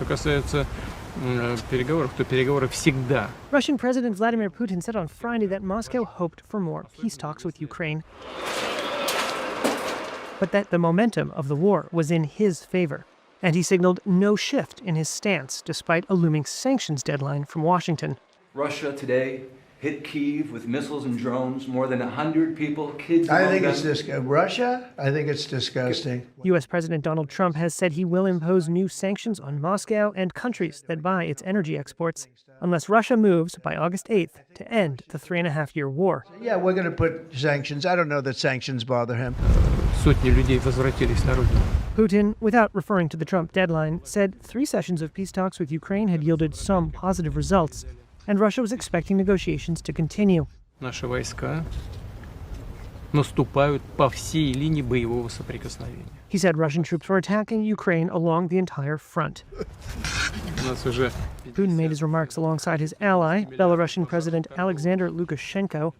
Что касается переговоров, то переговоры всегда. Russian President Vladimir Putin said on Friday that Moscow hoped for more peace talks with Ukraine, but that the momentum of the war was in his favor. And he signaled no shift in his stance, despite a looming sanctions deadline from Washington. Russia today hit Kyiv with missiles and drones, more than 100 people, kids. I think it's Russia? I think it's disgusting. U.S. President Donald Trump has said he will impose new sanctions on Moscow and countries that buy its energy exports unless Russia moves by August 8th to end the 3.5-year war. Yeah, we're going to put sanctions. I don't know that sanctions bother him. Сотни людей возвратились на родину. Putin, without referring to the Trump deadline, said 3 sessions of peace talks with Ukraine had yielded some positive results, and Russia was expecting negotiations to continue. Наши войска наступают по всей линии боевого соприкосновения. He said Russian troops were attacking Ukraine along the entire front. Putin made his remarks alongside his ally, Belarusian President Alexander Lukashenko.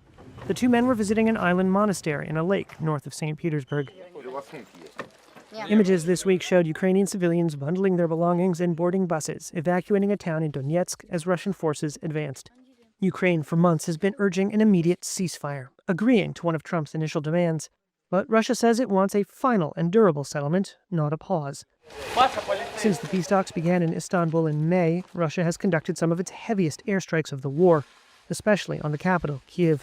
The two men were visiting an island monastery in a lake north of St. Petersburg. Images this week showed Ukrainian civilians bundling their belongings and boarding buses, evacuating a town in Donetsk as Russian forces advanced. Ukraine for months has been urging an immediate ceasefire, agreeing to one of Trump's initial demands. But Russia says it wants a final and durable settlement, not a pause. Since the peace talks began in Istanbul in May, Russia has conducted some of its heaviest airstrikes of the war, especially on the capital, Kyiv.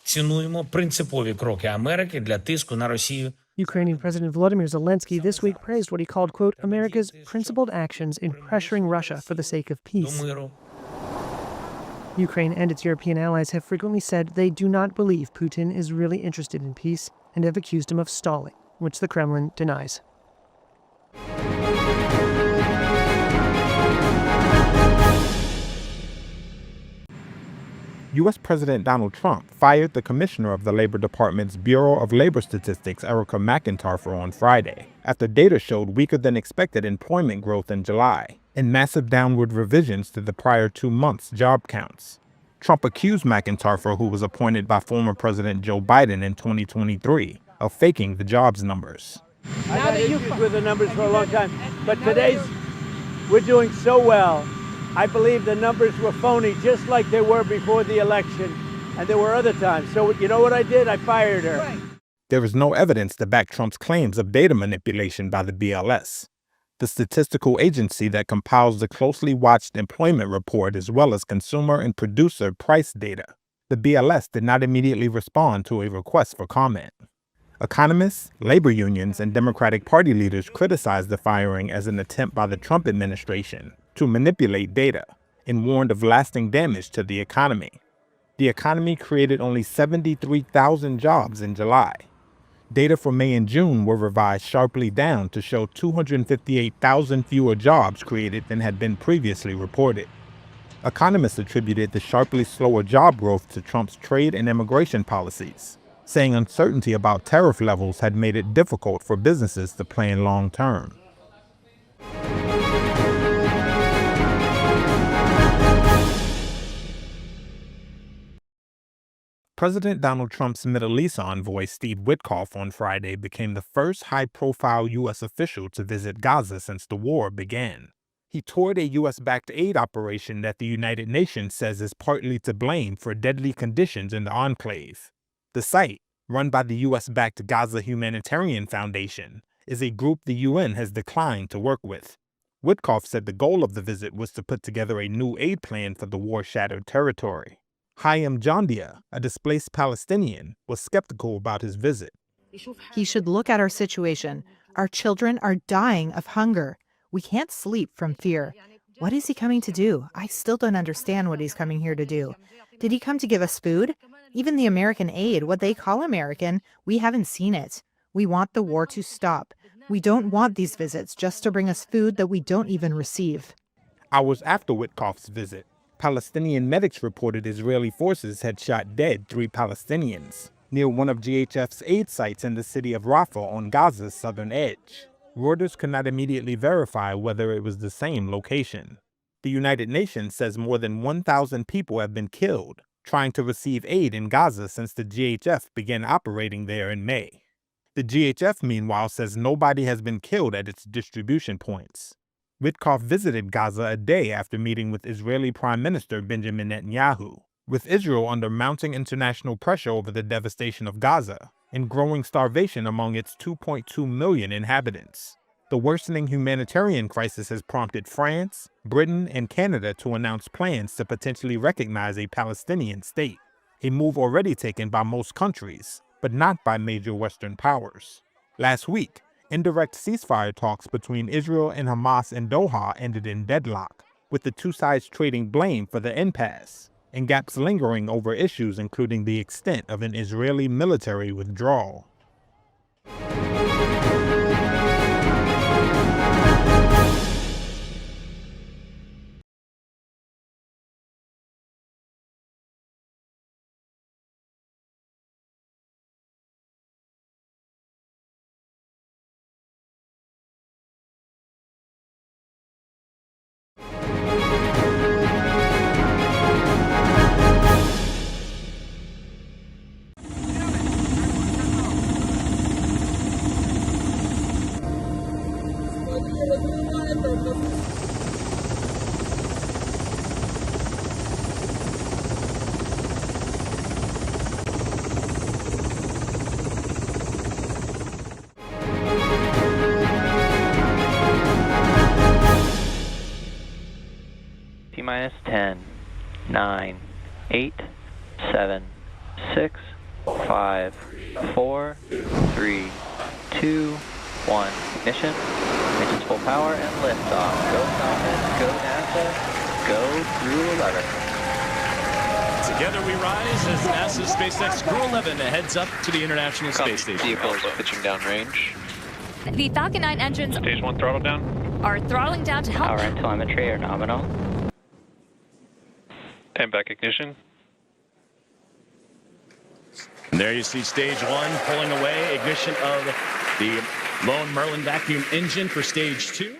Цінуємо принципові кроки Америки для тиску на Росію. Ukrainian President Volodymyr Zelensky this week praised what he called, quote, America's principled actions in pressuring Russia for the sake of peace. Ukraine and its European allies have frequently said they do not believe Putin is really interested in peace and have accused him of stalling, which the Kremlin denies. U.S. President Donald Trump fired the commissioner of the Labor Department's Bureau of Labor Statistics, Erica McIntyre, on Friday, after data showed weaker than expected employment growth in July and massive downward revisions to the prior 2 months' job counts. Trump accused McIntyre, who was appointed by former President Joe Biden in 2023, of faking the jobs numbers. I've had issues with the numbers for a long time, but we're doing so well. I believe the numbers were phony, just like they were before the election, and there were other times. So you know what I did? I fired her. There is no evidence to back Trump's claims of data manipulation by the BLS, the statistical agency that compiles the closely watched employment report as well as consumer and producer price data. The BLS did not immediately respond to a request for comment. Economists, labor unions, and Democratic Party leaders criticized the firing as an attempt by the Trump administration to manipulate data and warned of lasting damage to the economy. The economy created only 73,000 jobs in July. Data for May and June were revised sharply down to show 258,000 fewer jobs created than had been previously reported. Economists attributed the sharply slower job growth to Trump's trade and immigration policies, saying uncertainty about tariff levels had made it difficult for businesses to plan long term. President Donald Trump's Middle East envoy Steve Witkoff on Friday became the first high-profile U.S. official to visit Gaza since the war began. He toured a U.S.-backed aid operation that the United Nations says is partly to blame for deadly conditions in the enclave. The site, run by the U.S.-backed Gaza Humanitarian Foundation, is a group the UN has declined to work with. Witkoff said the goal of the visit was to put together a new aid plan for the war-shattered territory. Hayam Jandia, a displaced Palestinian, was skeptical about his visit. He should look at our situation. Our children are dying of hunger. We can't sleep from fear. What is he coming to do? I still don't understand what he's coming here to do. Did he come to give us food? Even the American aid, what they call American, we haven't seen it. We want the war to stop. We don't want these visits just to bring us food that we don't even receive. Hours after Witkoff's visit, Palestinian medics reported Israeli forces had shot dead 3 Palestinians near one of GHF's aid sites in the city of Rafah on Gaza's southern edge. Reuters could not immediately verify whether it was the same location. The United Nations says more than 1,000 people have been killed trying to receive aid in Gaza since the GHF began operating there in May. The GHF, meanwhile, says nobody has been killed at its distribution points. Witkoff visited Gaza a day after meeting with Israeli Prime Minister Benjamin Netanyahu. With Israel under mounting international pressure over the devastation of Gaza and growing starvation among its 2.2 million inhabitants. The worsening humanitarian crisis has prompted France, Britain, and Canada to announce plans to potentially recognize a Palestinian state, a move already taken by most countries, but not by major Western powers. Last week, indirect ceasefire talks between Israel and Hamas in Doha ended in deadlock, with the two sides trading blame for the impasse, and gaps lingering over issues including the extent of an Israeli military withdrawal. T-minus 10, 9, 8, 7, 6, 5, 4, 3, 2, 1. Ignition. Ignition's full power and liftoff. Go Khamenei, go NASA, go Crew 11. Together we rise as NASA's SpaceX Crew 11 heads up to the International Space Station. Vehicles pitching down range. The Falcon 9 engines Stage 1 throttle down. are throttling down to help. Power and telemetry are nominal. And back ignition. And there you see stage 1 pulling away, ignition of the lone Merlin vacuum engine for stage 2.